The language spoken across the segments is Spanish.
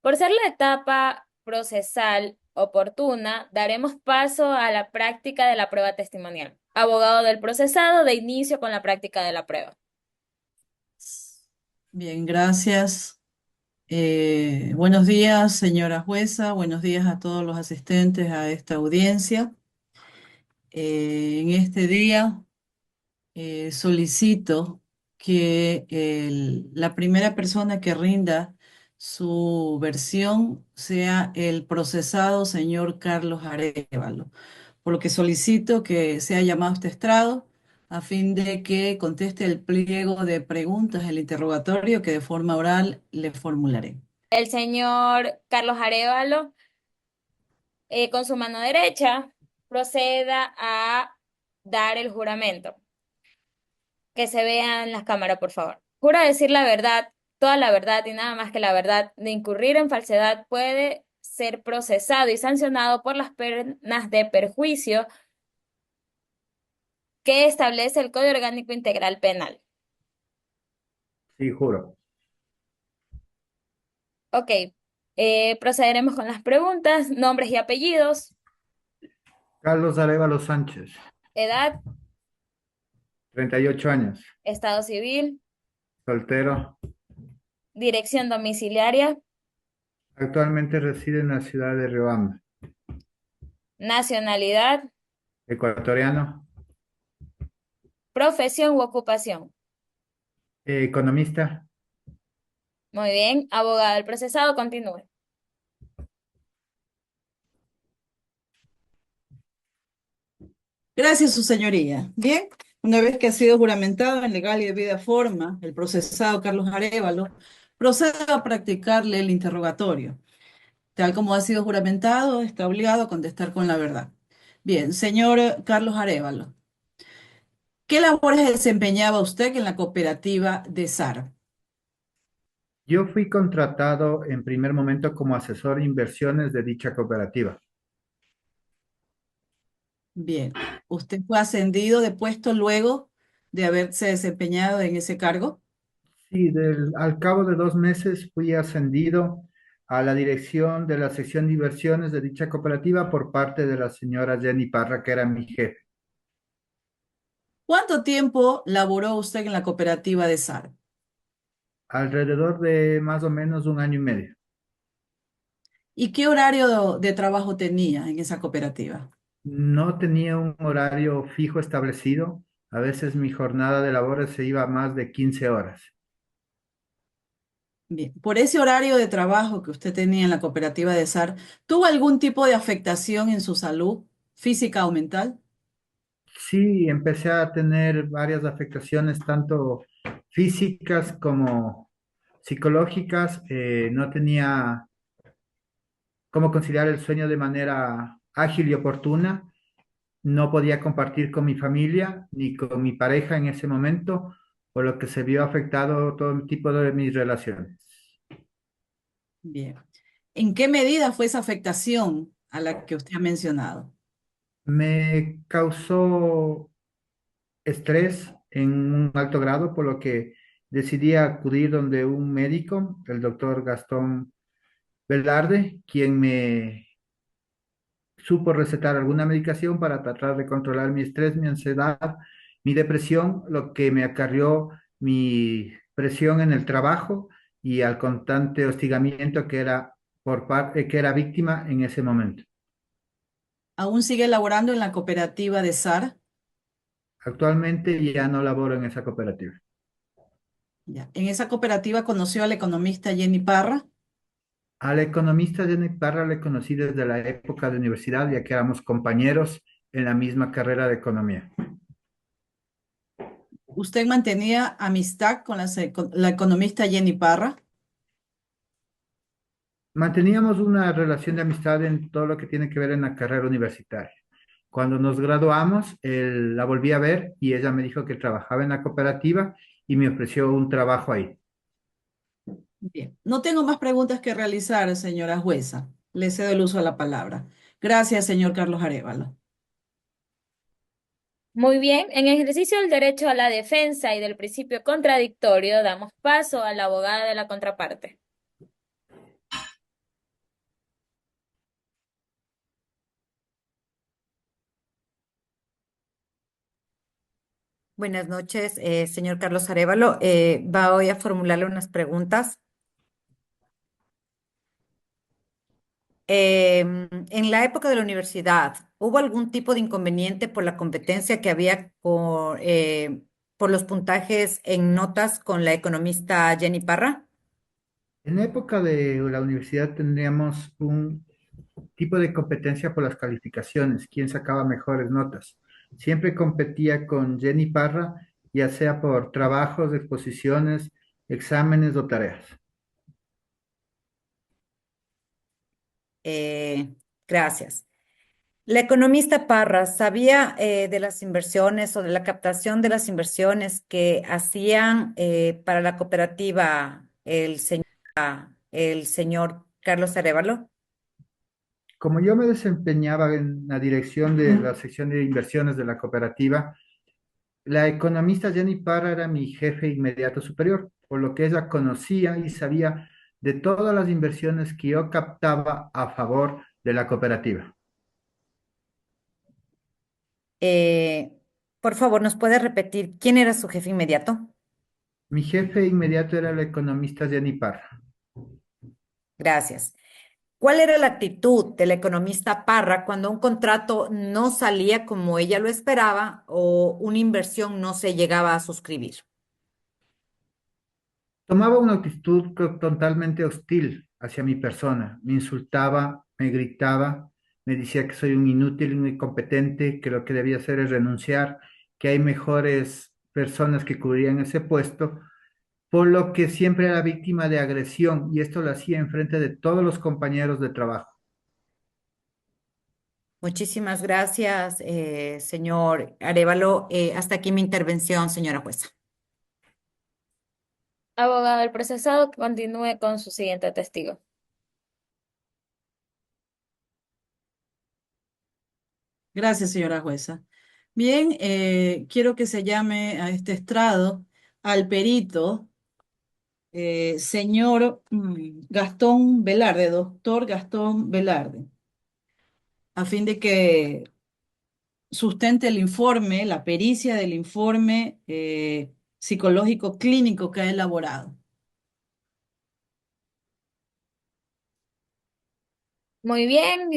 Por ser la etapa procesal oportuna, daremos paso a la práctica de la prueba testimonial. Abogado del procesado, de inicio con la práctica de la prueba. Bien, gracias. Buenos días, señora jueza. Buenos días a todos los asistentes a esta audiencia. En este día solicito que la primera persona que rinda su versión sea el procesado señor Carlos Arévalo, por lo que solicito que sea llamado a este estrado a fin de que conteste el pliego de preguntas, el interrogatorio que de forma oral le formularé. El señor Carlos Arévalo, con su mano derecha, proceda a dar el juramento. Que se vea en las cámaras, por favor. Jura decir la verdad, toda la verdad y nada más que la verdad, de incurrir en falsedad puede ser procesado y sancionado por las penas de perjuicio que establece el Código Orgánico Integral Penal. Sí, juro. Ok, procederemos con las preguntas, nombres y apellidos, Carlos Arévalo Sánchez, edad, 38 años, estado civil, soltero. dirección domiciliaria, Actualmente reside en la ciudad de Riobamba. nacionalidad, Ecuatoriano, profesión u ocupación. economista. Muy bien, abogado del procesado, continúe. Gracias, su señoría. Bien, una vez que ha sido juramentado en legal y debida forma, el procesado Carlos Arévalo procede a practicarle el interrogatorio. Tal como ha sido juramentado, está obligado a contestar con la verdad. Bien, señor Carlos Arévalo, ¿qué labores desempeñaba usted en la cooperativa de SAR? Yo fui contratado en primer momento como asesor de inversiones de dicha cooperativa. Bien, ¿usted fue ascendido de puesto luego de haberse desempeñado en ese cargo? Sí, al cabo de 2 meses fui ascendido a la dirección de la sección de inversiones de dicha cooperativa por parte de la señora Jenny Parra, que era mi jefe. ¿Cuánto tiempo laboró usted en la cooperativa de SAR? Alrededor de más o menos 1 año y medio. ¿Y qué horario de trabajo tenía en esa cooperativa? No tenía un horario fijo establecido. A veces mi jornada de labores se iba a más de 15 horas. Bien, por ese horario de trabajo que usted tenía en la cooperativa de SAR, ¿tuvo algún tipo de afectación en su salud física o mental? Sí, empecé a tener varias afectaciones, tanto físicas como psicológicas. No tenía cómo conciliar el sueño de manera ágil y oportuna. No podía compartir con mi familia ni con mi pareja en ese momento, por lo que se vio afectado todo tipo de mis relaciones. Bien. ¿En qué medida fue esa afectación a la que usted ha mencionado? Me causó estrés en un alto grado, por lo que decidí acudir donde un médico, el doctor Gastón Velarde, quien me supo recetar alguna medicación para tratar de controlar mi estrés, mi ansiedad, mi depresión, lo que me acarrió mi presión en el trabajo y al constante hostigamiento que era por parte que era víctima en ese momento. ¿Aún sigue laborando en la cooperativa de SAR? Actualmente ya no laboro en esa cooperativa. Ya. ¿En esa cooperativa conoció al economista Jenny Parra? Al economista Jenny Parra le conocí desde la época de universidad, ya que éramos compañeros en la misma carrera de economía. ¿Usted mantenía amistad con la economista Jenny Parra? Manteníamos una relación de amistad en todo lo que tiene que ver en la carrera universitaria. Cuando nos graduamos, la volví a ver y ella me dijo que trabajaba en la cooperativa y me ofreció un trabajo ahí. Bien. No tengo más preguntas que realizar, señora jueza. Le cedo el uso de la palabra. Gracias, señor Carlos Arévalo. Muy bien, en ejercicio del derecho a la defensa y del principio contradictorio, damos paso a la abogada de la contraparte. Buenas noches, señor Carlos Arévalo. Voy a formularle unas preguntas. En la época de la universidad, ¿hubo algún tipo de inconveniente por la competencia que había por los puntajes en notas con la economista Jenny Parra? En la época de la universidad tendríamos un tipo de competencia por las calificaciones, quién sacaba mejores notas. Siempre competía con Jenny Parra, ya sea por trabajos, exposiciones, exámenes o tareas. Eh, gracias. La economista Parra sabía de las inversiones o de la captación de las inversiones que hacían para la cooperativa el señor Carlos Arévalo. Como yo me desempeñaba en la dirección de la sección de inversiones de la cooperativa, la economista Jenny Parra era mi jefe inmediato superior, por lo que ella conocía y sabía de todas las inversiones que yo captaba a favor de la cooperativa. Eh, por favor, ¿nos puede repetir quién era su jefe inmediato? Mi jefe inmediato era la economista Jenny Parra. Gracias. ¿Cuál era la actitud de la economista Parra cuando un contrato no salía como ella lo esperaba o una inversión no se llegaba a suscribir? Tomaba una actitud totalmente hostil hacia mi persona. Me insultaba, me gritaba, me decía que soy un inútil, un incompetente, que lo que debía hacer es renunciar, que hay mejores personas que cubrirían ese puesto, por lo que siempre era víctima de agresión y esto lo hacía en frente de todos los compañeros de trabajo. Muchísimas gracias, señor Arévalo. Hasta aquí mi intervención, señora jueza. Abogado del procesado, continúe con su siguiente testigo. Gracias, señora jueza. Bien, quiero que se llame a este estrado al perito, señor Gastón Velarde, doctor Gastón Velarde, a fin de que sustente el informe, la pericia del informe psicológico clínico que ha elaborado. Muy bien,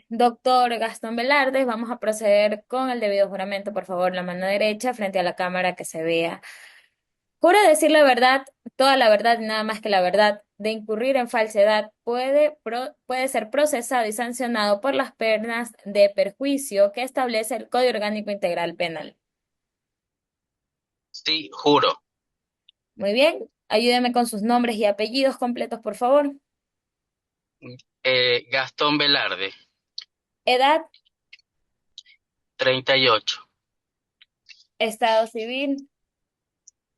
doctor Gastón Velarde, vamos a proceder con el debido juramento. Por favor, la mano derecha frente a la cámara que se vea. Juro decir la verdad, toda la verdad y nada más que la verdad. De incurrir en falsedad puede ser procesado y sancionado por las penas de perjuicio que establece el Código Orgánico Integral Penal. Sí, juro. Muy bien, ayúdeme con sus nombres y apellidos completos, por favor. Gastón Velarde, Edad, 38, estado civil,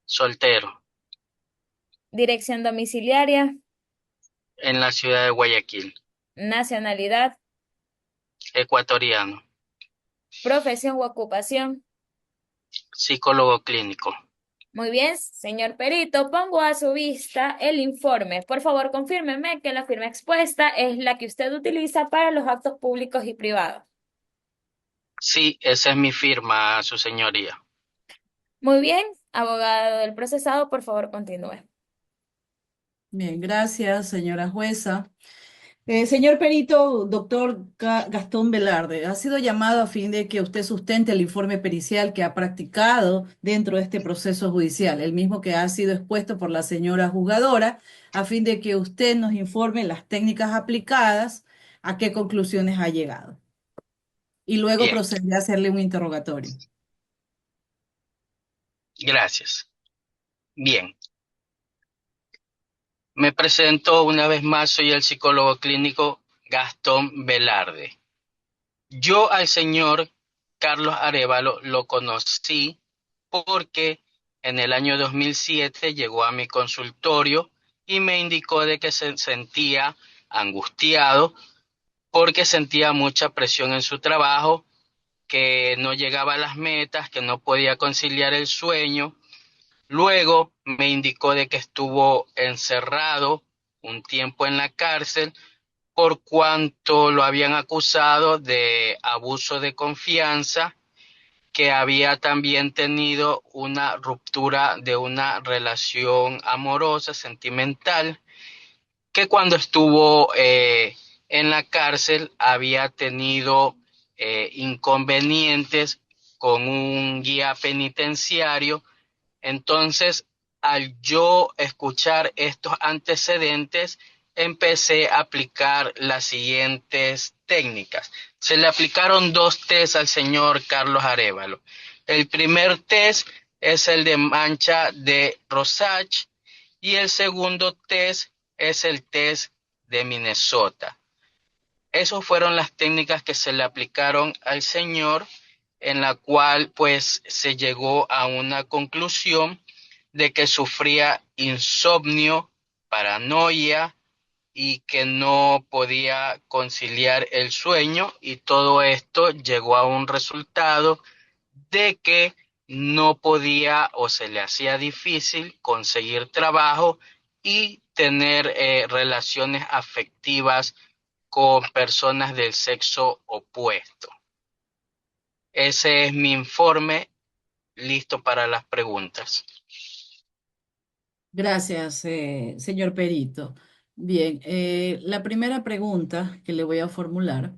soltero, dirección domiciliaria, en la ciudad de Guayaquil, nacionalidad, ecuatoriano, profesión u ocupación. psicólogo clínico. Muy bien, señor perito, pongo a su vista el informe. Por favor, confírmeme que la firma expuesta es la que usted utiliza para los actos públicos y privados. Sí, esa es mi firma, su señoría. Muy bien, abogado del procesado, por favor, continúe. Bien, gracias, señora jueza. Señor perito, doctor Gastón Velarde, ha sido llamado a fin de que usted sustente el informe pericial que ha practicado dentro de este proceso judicial, el mismo que ha sido expuesto por la señora juzgadora, a fin de que usted nos informe las técnicas aplicadas, a qué conclusiones ha llegado. Y luego Bien, procederé a hacerle un interrogatorio. gracias. Bien, me presento una vez más, soy el psicólogo clínico Gastón Velarde. Yo al señor Carlos Arévalo lo conocí porque en el año 2007 llegó a mi consultorio y me indicó de que se sentía angustiado porque sentía mucha presión en su trabajo, que no llegaba a las metas, que no podía conciliar el sueño. Luego me indicó de que estuvo encerrado un tiempo en la cárcel por cuanto lo habían acusado de abuso de confianza, que había también tenido una ruptura de una relación amorosa, sentimental, que cuando estuvo en la cárcel había tenido inconvenientes con un guía penitenciario. Entonces, al yo escuchar estos antecedentes, empecé a aplicar las siguientes técnicas. Se le aplicaron dos test al señor Carlos Arévalo. El primer test es el de mancha de Rorschach y el segundo test es el test de Minnesota. Esas fueron las técnicas que se le aplicaron al señor, en la cual pues se llegó a una conclusión de que sufría insomnio, paranoia y que no podía conciliar el sueño, y todo esto llegó a un resultado de que no podía o se le hacía difícil conseguir trabajo y tener relaciones afectivas con personas del sexo opuesto. Ese es mi informe, listo para las preguntas. Gracias, señor Perito. Bien, la primera pregunta que le voy a formular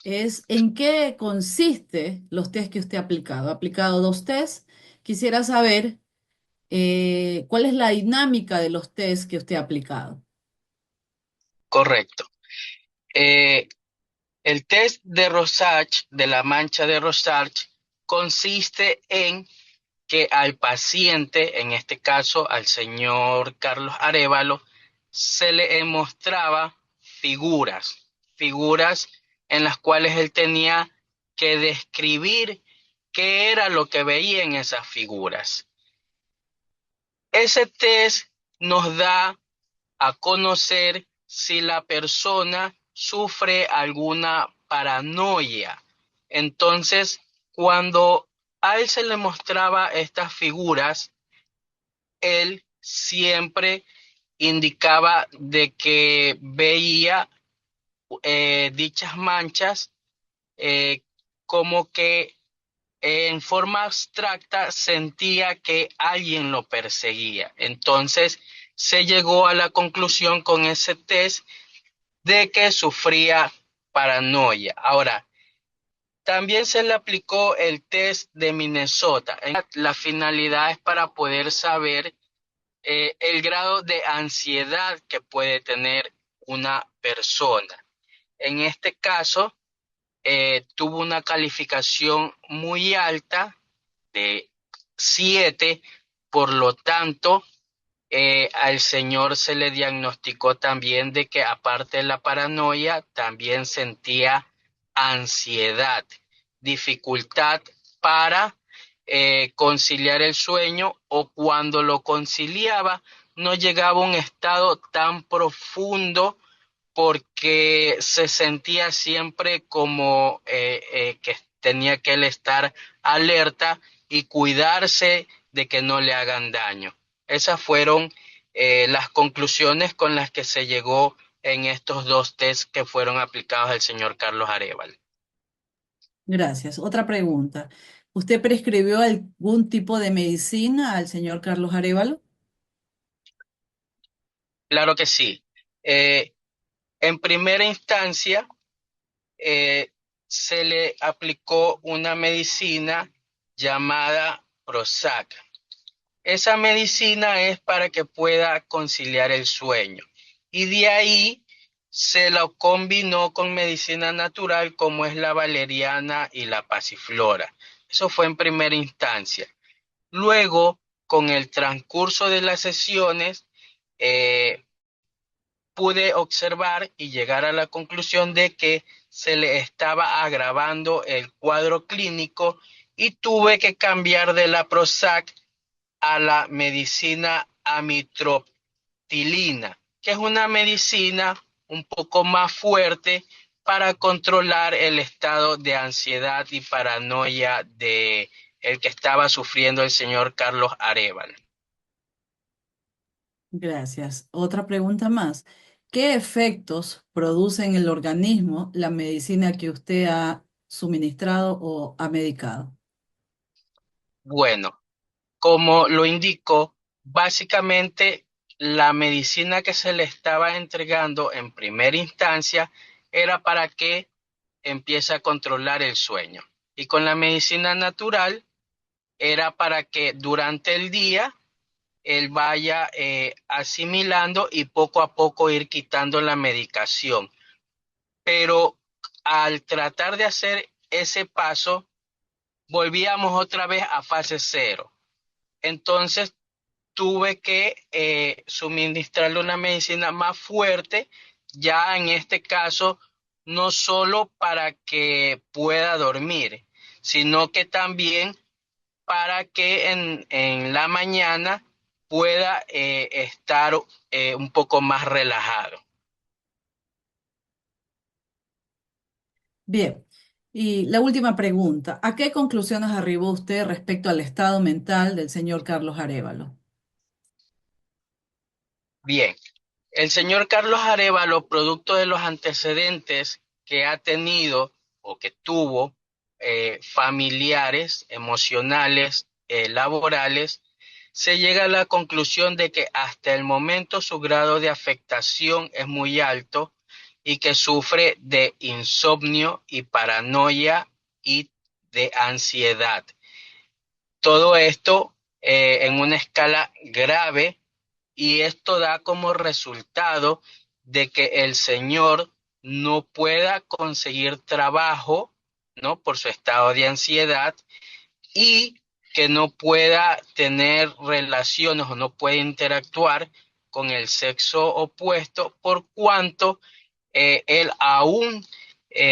es ¿en qué consiste los test que usted ha aplicado? Ha aplicado dos test. Quisiera saber cuál es la dinámica de los test que usted ha aplicado. Correcto. Eh, el test de Rorschach, de la mancha de Rorschach, consiste en que al paciente, en este caso al señor Carlos Arévalo, se le mostraba figuras en las cuales él tenía que describir qué era lo que veía en esas figuras. Ese test nos da a conocer si la persona sufre alguna paranoia. Entonces, cuando a él se le mostraba estas figuras, él siempre indicaba de que veía dichas manchas eh, como que en forma abstracta sentía que alguien lo perseguía. Entonces se llegó a la conclusión con ese test de que sufría paranoia. Ahora, también se le aplicó el test de Minnesota. La finalidad es para poder saber el grado de ansiedad que puede tener una persona. En este caso, tuvo una calificación muy alta de 7, por lo tanto, al señor se le diagnosticó también de que aparte de la paranoia, también sentía ansiedad, dificultad para conciliar el sueño, o cuando lo conciliaba no llegaba a un estado tan profundo porque se sentía siempre como que tenía que él estar alerta y cuidarse de que no le hagan daño. Esas fueron las conclusiones con las que se llegó en estos dos test que fueron aplicados al señor Carlos Arévalo. Gracias. Otra pregunta. ¿Usted prescribió algún tipo de medicina al señor Carlos Arévalo? Claro que sí. Eh, en primera instancia, eh, se le aplicó una medicina llamada Prozac. Esa medicina es para que pueda conciliar el sueño. Y de ahí se lo combinó con medicina natural como es la valeriana y la pasiflora. Eso fue en primera instancia. Luego, con el transcurso de las sesiones, eh, pude observar y llegar a la conclusión de que se le estaba agravando el cuadro clínico y tuve que cambiar de la Prozac a la medicina amitriptilina, que es una medicina un poco más fuerte para controlar el estado de ansiedad y paranoia de el que estaba sufriendo el señor Carlos Arévalo. Gracias. Otra pregunta más. ¿Qué efectos produce en el organismo la medicina que usted ha suministrado o ha medicado? Bueno, como lo indicó, básicamente la medicina que se le estaba entregando en primera instancia era para que empiece a controlar el sueño. Y con la medicina natural era para que durante el día él vaya asimilando y poco a poco ir quitando la medicación. Pero al tratar de hacer ese paso, volvíamos otra vez a fase cero. Entonces tuve que suministrarle una medicina más fuerte, ya en este caso, no solo para que pueda dormir, sino que también para que en la mañana pueda estar un poco más relajado. Bien. Y la última pregunta. ¿A qué conclusiones arribó usted respecto al estado mental del señor Carlos Arévalo? Bien, el señor Carlos Arévalo, producto de los antecedentes que ha tenido o que tuvo familiares, emocionales, laborales, se llega a la conclusión de que hasta el momento su grado de afectación es muy alto y que sufre de insomnio y paranoia y de ansiedad. Todo esto en una escala grave, y esto da como resultado de que el señor no pueda conseguir trabajo, ¿no? Por su estado de ansiedad, y que no pueda tener relaciones o no puede interactuar con el sexo opuesto por cuanto él aún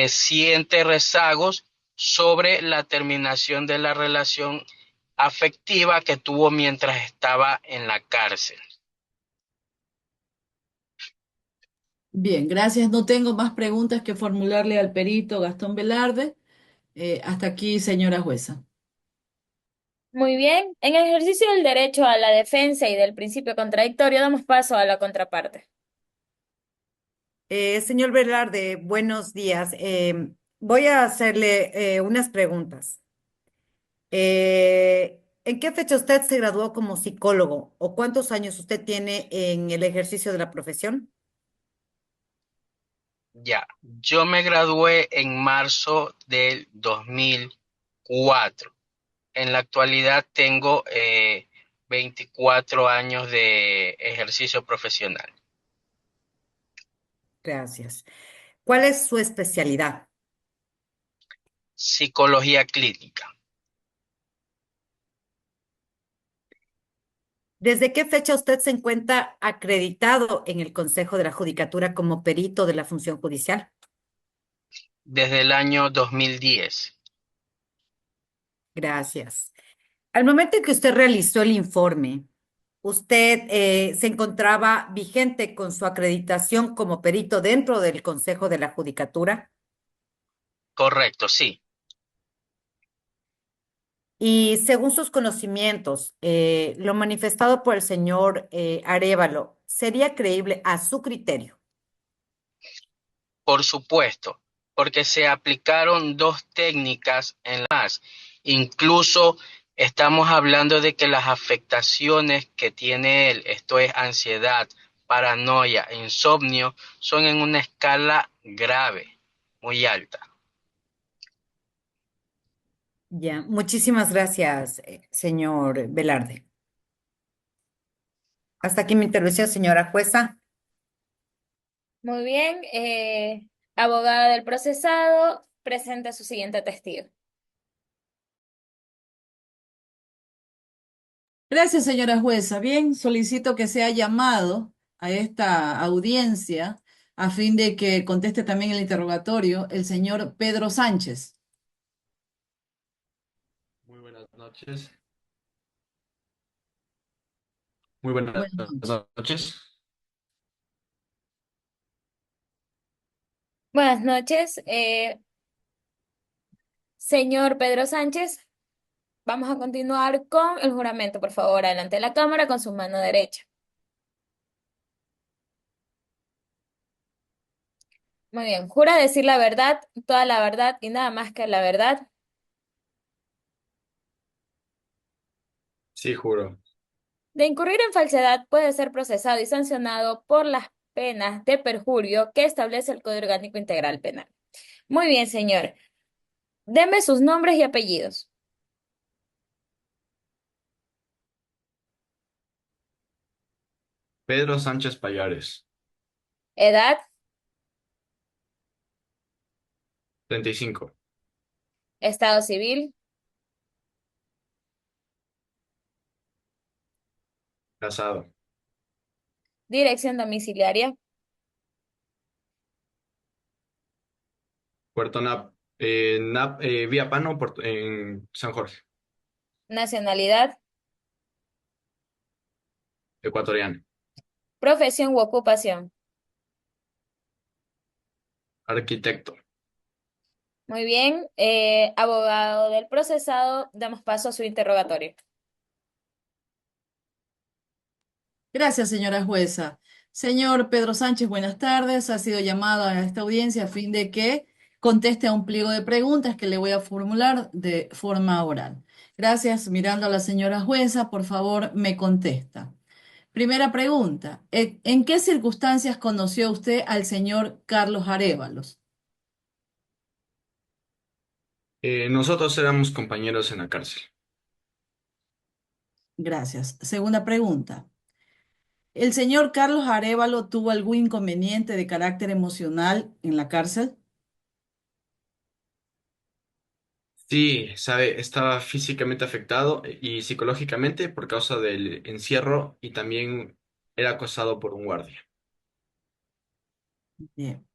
siente rezagos sobre la terminación de la relación afectiva que tuvo mientras estaba en la cárcel. Bien, gracias. No tengo más preguntas que formularle al perito Gastón Velarde. Hasta aquí, señora jueza. Muy bien. En ejercicio del derecho a la defensa y del principio contradictorio, damos paso a la contraparte. Señor Velarde, buenos días. Voy a hacerle unas preguntas. ¿En qué fecha usted se graduó como psicólogo o cuántos años usted tiene en el ejercicio de la profesión? Ya, yo me gradué en marzo del 2004. En la actualidad tengo 24 años de ejercicio profesional. Gracias. ¿Cuál es su especialidad? Psicología clínica. ¿Desde qué fecha usted se encuentra acreditado en el Consejo de la Judicatura como perito de la función judicial? Desde el año 2010. Gracias. Al momento en que usted realizó el informe, ¿usted se encontraba vigente con su acreditación como perito dentro del Consejo de la Judicatura? Correcto, sí. Y según sus conocimientos, lo manifestado por el señor Arévalo, ¿sería creíble a su criterio? Por supuesto, porque se aplicaron dos técnicas en las. Incluso estamos hablando de que las afectaciones que tiene él, esto es ansiedad, paranoia e insomnio, son en una escala grave, muy alta. Ya, muchísimas gracias, señor Velarde. Hasta aquí mi intervención, señora jueza. Muy bien. Abogada del procesado, presente a su siguiente testigo. Gracias, señora jueza. Bien, solicito que sea llamado a esta audiencia a fin de que conteste también el interrogatorio el señor Pedro Sánchez. Muy buenas noches. Muy buenas Buenas noches. noches. Buenas noches, señor Pedro Sánchez. Vamos a continuar con el juramento. Por favor, adelante de la cámara con su mano derecha. Muy bien. ¿Jura decir la verdad, toda la verdad y nada más que la verdad? Sí, juro. De incurrir en falsedad puede ser procesado y sancionado por las penas de perjurio que establece el Código Orgánico Integral Penal. Muy bien, señor. Deme sus nombres y apellidos. Pedro Sánchez Payares, Edad, 35, estado civil, casado. dirección domiciliaria, Puerto Vía Pano, en San Jorge, nacionalidad, ecuatoriano. profesión u ocupación. Arquitecto. Muy bien. Abogado del procesado, damos paso a su interrogatorio. Gracias, señora jueza. Señor Pedro Sánchez, buenas tardes. Ha sido llamado a esta audiencia a fin de que conteste a un pliego de preguntas que le voy a formular de forma oral. Gracias. Mirando a la señora jueza, por favor, me contesta. Primera pregunta. ¿En qué circunstancias conoció usted al señor Carlos Arévalos? Nosotros éramos compañeros en la cárcel. Gracias. Segunda pregunta. ¿El señor Carlos Arévalo tuvo algún inconveniente de carácter emocional en la cárcel? Sí, sabe, estaba físicamente afectado y psicológicamente por causa del encierro y también era acosado por un guardia. Bien.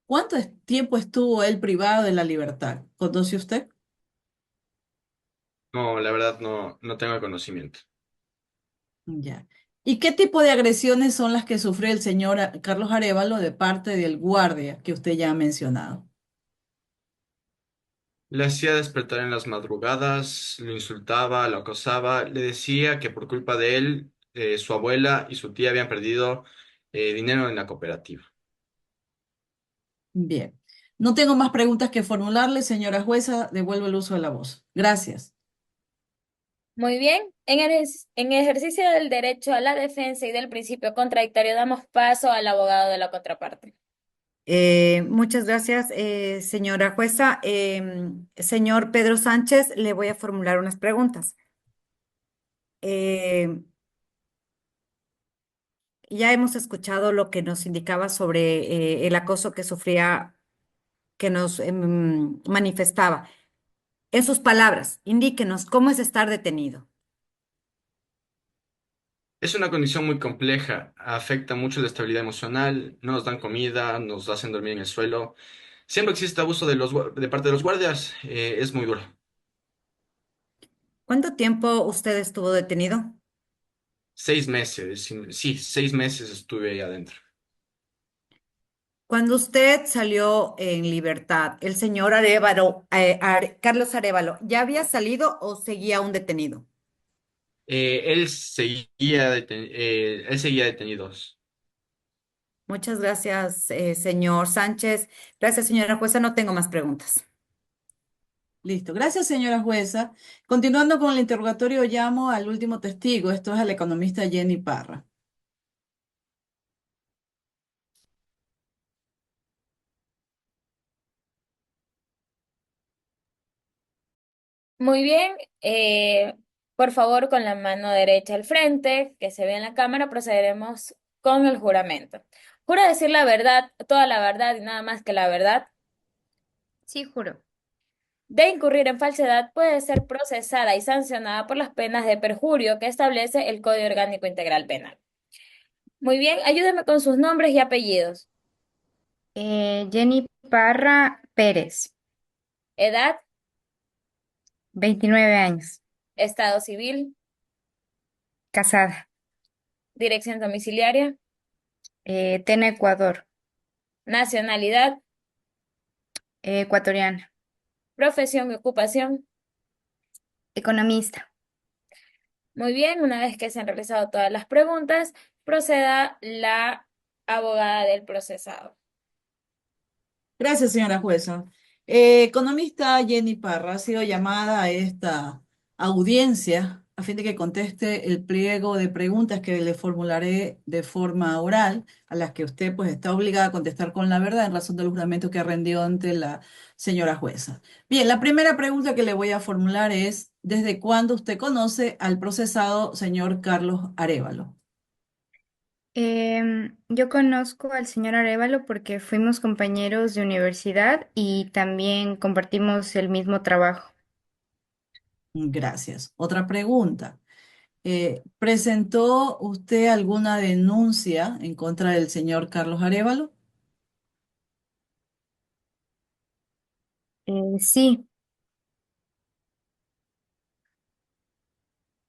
¿Cuánto tiempo estuvo él privado de la libertad? ¿Conoce usted? No, la verdad no tengo conocimiento. Ya. ¿Y qué tipo de agresiones son las que sufrió el señor Carlos Arévalo de parte del guardia que usted ya ha mencionado? Le hacía despertar en las madrugadas, lo insultaba, lo acosaba, le decía que por culpa de él, su abuela y su tía habían perdido dinero en la cooperativa. Bien. No tengo más preguntas que formularle, señora jueza. Devuelvo el uso de la voz. Gracias. Muy bien. En ejercicio del derecho a la defensa y del principio contradictorio, damos paso al abogado de la contraparte. Muchas gracias, señora jueza. Señor Pedro Sánchez, le voy a formular unas preguntas. Eh, ya hemos escuchado lo que nos indicaba sobre el acoso que sufría, que nos manifestaba. En sus palabras, indíquenos cómo es estar detenido. Es una condición muy compleja, afecta mucho la estabilidad emocional, no nos dan comida, nos hacen dormir en el suelo. Siempre existe abuso de parte de los guardias, es muy duro. ¿Cuánto tiempo usted estuvo detenido? 6 meses, sí, 6 meses estuve ahí adentro. Cuando usted salió en libertad, el señor Arévalo, Carlos Arévalo, ¿ya había salido o seguía aún detenido? Él seguía detenido. Muchas gracias, señor Sánchez. Gracias, señora jueza. No tengo más preguntas. Listo. Gracias, señora jueza. Continuando con el interrogatorio, llamo al último testigo. Esto es al economista Jenny Parra. Muy bien. Por favor, con la mano derecha al frente, que se ve en la cámara, procederemos con el juramento. ¿Jura decir la verdad, toda la verdad y nada más que la verdad? Sí, juro. De incurrir en falsedad puede ser procesada y sancionada por las penas de perjurio que establece el Código Orgánico Integral Penal. Muy bien, ayúdeme con sus nombres y apellidos. Jenny Parra Pérez, Edad, 29 años, estado civil, casada, dirección domiciliaria, Tena, Ecuador, nacionalidad, ecuatoriana, profesión y ocupación. economista. Muy bien, una vez que se han realizado todas las preguntas, proceda la abogada del procesado. Gracias, señora jueza. Economista Jenny Parra ha sido llamada a esta audiencia a fin de que conteste el pliego de preguntas que le formularé de forma oral, a las que usted pues está obligada a contestar con la verdad en razón del juramento que rendió ante la señora jueza. Bien, la primera pregunta que le voy a formular es, ¿desde cuándo usted conoce al procesado señor Carlos Arévalo? Yo conozco al señor Arévalo porque fuimos compañeros de universidad y también compartimos el mismo trabajo. Gracias. Otra pregunta. ¿Presentó usted alguna denuncia en contra del señor Carlos Arévalo? Sí,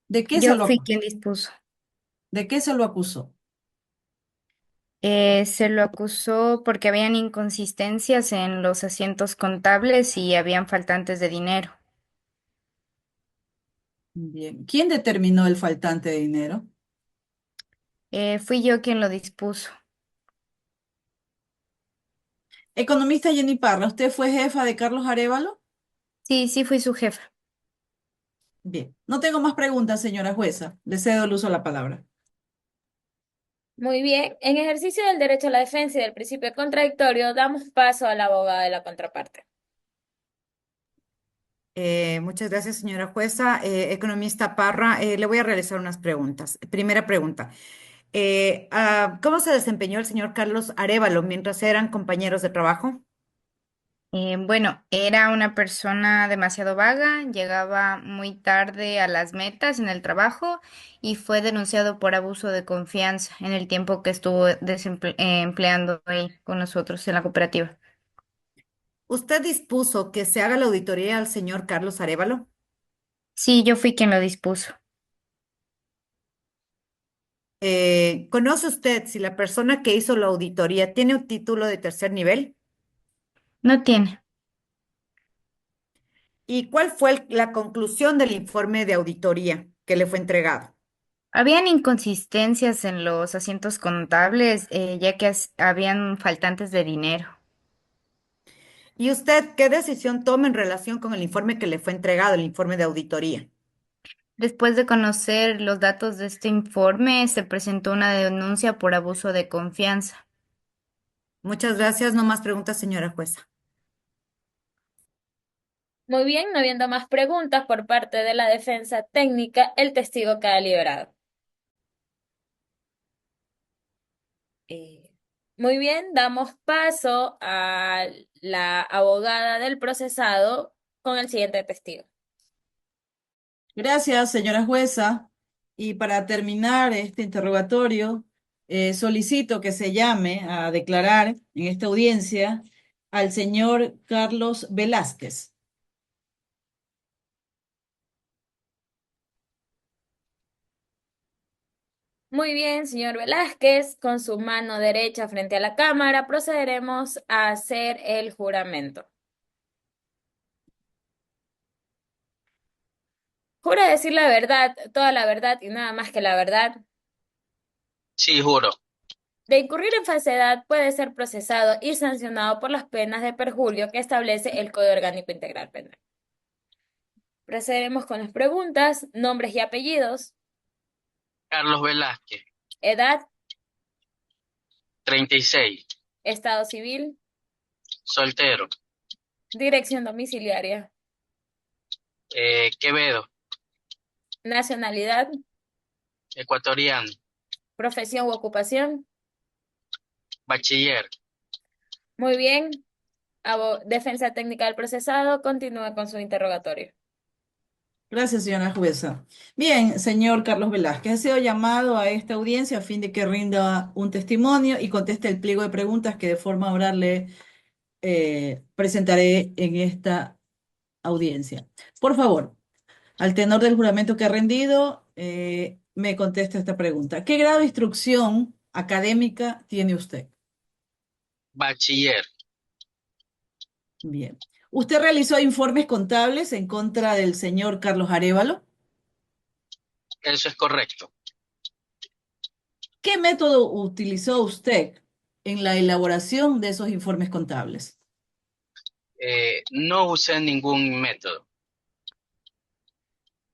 ¿De qué se yo lo fui acusó? quien dispuso. ¿De qué se lo acusó? Se lo acusó porque habían inconsistencias en los asientos contables y habían faltantes de dinero. Bien. ¿Quién determinó el faltante de dinero? Fui yo quien lo dispuso. Economista Jenny Parra, ¿usted fue jefa de Carlos Arévalo? Sí, sí fui su jefa. Bien. No tengo más preguntas, señora jueza. Le cedo el uso de la palabra. Muy bien, en ejercicio del derecho a la defensa y del principio contradictorio, damos paso a la abogada de la contraparte. Muchas gracias, señora jueza. Economista Parra, le voy a realizar unas preguntas. Primera pregunta. ¿Cómo se desempeñó el señor Carlos Arévalo mientras eran compañeros de trabajo? Bueno, era una persona demasiado vaga, llegaba muy tarde a las metas en el trabajo y fue denunciado por abuso de confianza en el tiempo que estuvo empleando ahí con nosotros en la cooperativa. ¿Usted dispuso que se haga la auditoría al señor Carlos Arévalo? Sí, yo fui quien lo dispuso. ¿Conoce usted si la persona que hizo la auditoría tiene un título de tercer nivel? No tiene. ¿Y cuál fue la conclusión del informe de auditoría que le fue entregado? Habían inconsistencias en los asientos contables, ya que habían faltantes de dinero. ¿Y usted qué decisión toma en relación con el informe que le fue entregado, el informe de auditoría? Después de conocer los datos de este informe, se presentó una denuncia por abuso de confianza. Muchas gracias. No más preguntas, señora jueza. Muy bien, no habiendo más preguntas por parte de la defensa técnica, el testigo queda liberado. Eh, Muy bien, damos paso a la abogada del procesado con el siguiente testigo. Gracias, señora jueza. Y para terminar este interrogatorio, solicito que se llame a declarar en esta audiencia al señor Carlos Velázquez. Muy bien, señor Velázquez, con su mano derecha frente a la cámara, procederemos a hacer el juramento. Jura decir la verdad, toda la verdad y nada más que la verdad. Sí, juro. De incurrir en falsedad puede ser procesado y sancionado por las penas de perjurio que establece el Código Orgánico Integral Penal. Procederemos con las preguntas, nombres y apellidos, Carlos Velázquez, edad, 36, estado civil, soltero, dirección domiciliaria, Quevedo, nacionalidad, ecuatoriano, profesión u ocupación. bachiller. Muy bien. Defensa técnica del procesado, continúa con su interrogatorio. Gracias, señora jueza. Bien, señor Carlos Velázquez, ha sido llamado a esta audiencia a fin de que rinda un testimonio y conteste el pliego de preguntas que de forma oral le presentaré en esta audiencia. Por favor, al tenor del juramento que ha rendido, me contesta esta pregunta. ¿Qué grado de instrucción académica tiene usted? Bachiller. Bien. ¿Usted realizó informes contables en contra del señor Carlos Arévalo? Eso es correcto. ¿Qué método utilizó usted en la elaboración de esos informes contables? No usé ningún método.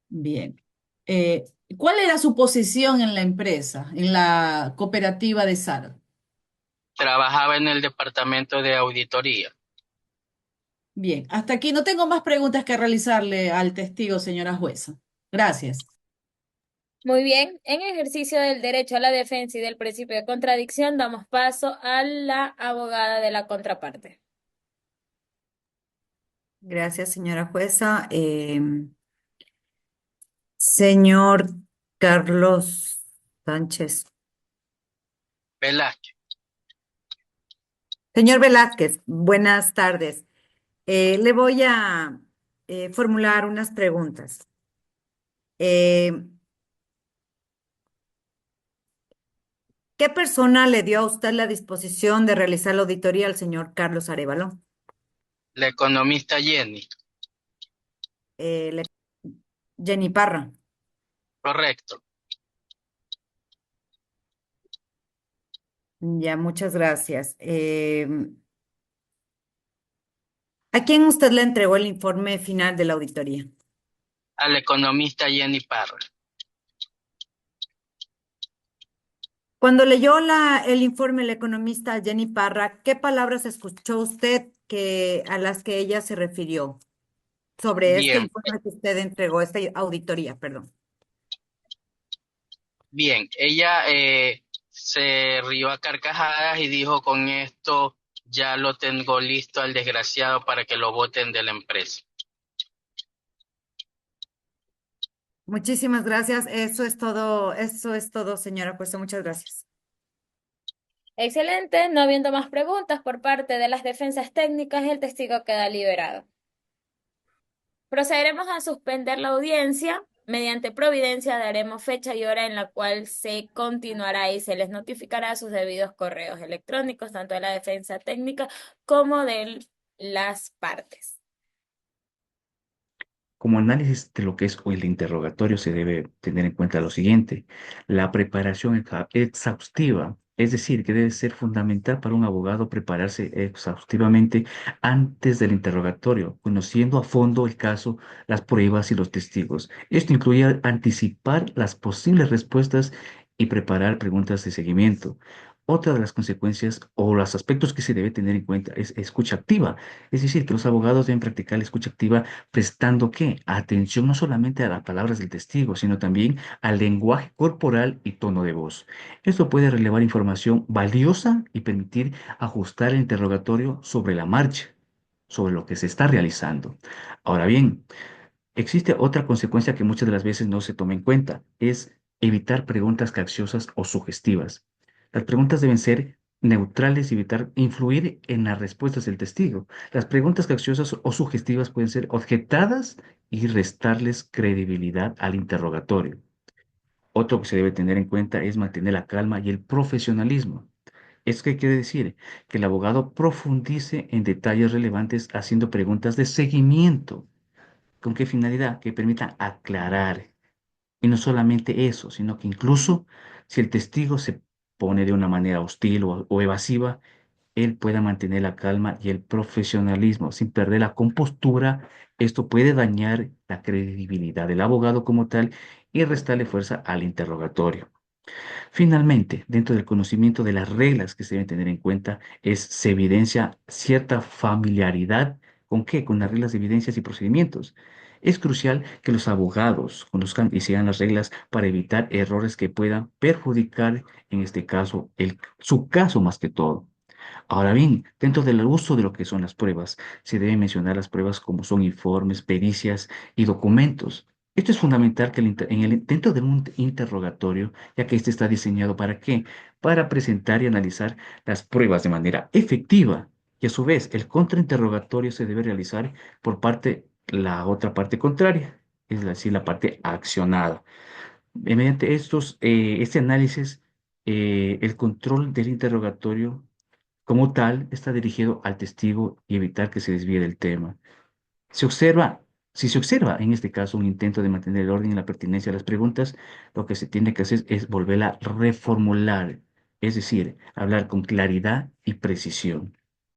Bien. Eh, ¿Cuál era su posición en la empresa, en la cooperativa de Sara? Trabajaba en el departamento de auditoría. Bien, hasta aquí no tengo más preguntas que realizarle al testigo, señora jueza. Gracias. Muy bien, en ejercicio del derecho a la defensa y del principio de contradicción, damos paso a la abogada de la contraparte. Gracias, señora jueza. Señor Carlos Sánchez. Velázquez. Señor Velázquez, buenas tardes. Le voy a formular unas preguntas. Eh, ¿Qué persona le dio a usted la disposición de realizar la auditoría al señor Carlos Arévalo? La economista Jenny. Eh, le- Jenny Parra. Correcto. Ya, muchas gracias. ¿A quién usted le entregó el informe final de la auditoría? A la economista Jenny Parra. Cuando leyó el informe del economista Jenny Parra, ¿qué palabras escuchó usted a las que ella se refirió sobre este Bien, informe que usted entregó, esta auditoría, perdón? bien. Ella se rió a carcajadas y dijo, con esto ya lo tengo listo al desgraciado para que lo voten de la empresa. Muchísimas gracias. Eso es todo, señora jueza. Muchas gracias. Excelente, no habiendo más preguntas por parte de las defensas técnicas, el testigo queda liberado. Procederemos a suspender la audiencia. Mediante providencia daremos fecha y hora en la cual se continuará y se les notificará sus debidos correos electrónicos, tanto de la defensa técnica como de las partes. Como análisis de lo que es hoy el interrogatorio, se debe tener en cuenta lo siguiente: la preparación exhaustiva, es decir, que debe ser fundamental para un abogado prepararse exhaustivamente antes del interrogatorio, conociendo a fondo el caso, las pruebas y los testigos. Esto incluye anticipar las posibles respuestas y preparar preguntas de seguimiento. Otra de las consecuencias o los aspectos que se debe tener en cuenta es escucha activa, es decir, que los abogados deben practicar la escucha activa prestando ¿qué? Atención no solamente a las palabras del testigo, sino también al lenguaje corporal y tono de voz. Esto puede relevar información valiosa y permitir ajustar el interrogatorio sobre la marcha, sobre lo que se está realizando. Ahora bien, existe otra consecuencia que muchas de las veces no se toma en cuenta, es evitar preguntas capciosas o sugestivas. Las preguntas deben ser neutrales y evitar influir en las respuestas del testigo. Las preguntas capciosas o sugestivas pueden ser objetadas y restarles credibilidad al interrogatorio. Otro que se debe tener en cuenta es mantener la calma y el profesionalismo. ¿Esto qué quiere decir? Que el abogado profundice en detalles relevantes haciendo preguntas de seguimiento. ¿Con qué finalidad? Que permita aclarar. Y no solamente eso, sino que incluso si el testigo se pone de una manera hostil o evasiva, él pueda mantener la calma y el profesionalismo sin perder la compostura. Esto puede dañar la credibilidad del abogado como tal y restarle fuerza al interrogatorio. Finalmente, dentro del conocimiento de las reglas que se deben tener en cuenta, se evidencia cierta familiaridad con qué, con las reglas de evidencias y procedimientos. Es crucial que los abogados conozcan y sigan las reglas para evitar errores que puedan perjudicar, en este caso, su caso más que todo. Ahora bien, dentro del uso de lo que son las pruebas, se deben mencionar las pruebas como son informes, pericias y documentos. Esto es fundamental que dentro de un interrogatorio, ya que este está diseñado ¿para qué? Para presentar y analizar las pruebas de manera efectiva. Y a su vez, el contrainterrogatorio se debe realizar por la otra parte contraria, es decir, la parte accionada. Mediante este análisis, el control del interrogatorio como tal, está dirigido al testigo y evitar que se desvíe del tema. Se observa, si se observa en este caso un intento de mantener el orden y la pertinencia de las preguntas, lo que se tiene que hacer es volverla a reformular, es decir, hablar con claridad y precisión.